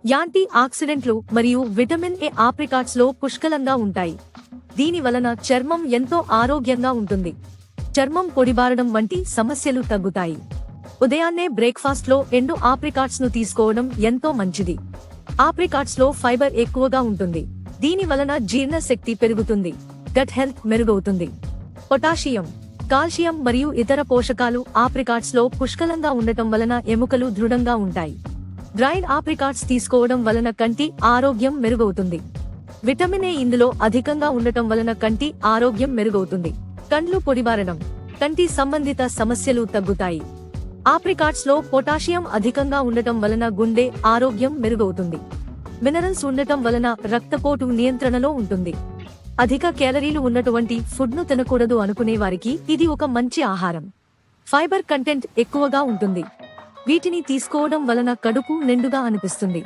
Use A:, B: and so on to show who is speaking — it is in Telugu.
A: యాంటీ ఆక్సిడెంట్లు మరియు విటమిన్ ఏ ఆప్రికాట్స్ లో పుష్కలంగా ఉంటాయి. దీని వలన చర్మం ఎంతో ఆరోగ్యంగా ఉంటుంది. చర్మం పొడిబారడం వంటి సమస్యలు తగ్గుతాయి. ఉదయాన్నే బ్రేక్ఫాస్ట్ లో ఎండు ఆప్రికాట్స్ ను తీసుకోవడం ఎంతో మంచిది. ఆప్రికాట్స్ లో ఫైబర్ ఎక్కువగా ఉంటుంది. దీని వలన జీర్ణశక్తి పెరుగుతుంది, గట్ హెల్త్ మెరుగవుతుంది. పొటాషియం, కాల్షియం మరియు ఇతర పోషకాలు ఆప్రికాట్స్ లో పుష్కలంగా ఉండటం వలన ఎముకలు దృఢంగా ఉంటాయి. డ్రైడ్ ఆప్రికాట్స్ తీసుకోవడం వలన కంటి ఆరోగ్యం మెరుగవుతుంది. విటమిన్ ఏ ఇందులో అధికంగా ఉండటం వలన కంటి ఆరోగ్యం మెరుగవుతుంది. కండ్లు పొడిబారడం, కంటి సంబంధిత సమస్యలు తగ్గుతాయి. ఆప్రికాట్స్ లో పొటాషియం అధికంగా ఉండటం వలన గుండె ఆరోగ్యం మెరుగవుతుంది. మినరల్స్ ఉండటం వలన రక్తపోటు నియంత్రణలో ఉంటుంది. అధిక క్యాలరీలు ఉన్నటువంటి ఫుడ్ ను తినకూడదు అనుకునే వారికి ఇది ఒక మంచి ఆహారం. ఫైబర్ కంటెంట్ ఎక్కువగా ఉంటుంది. వీటిని తీసుకోవడం వలన కడుపు నిండుగా అనిపిస్తుంది.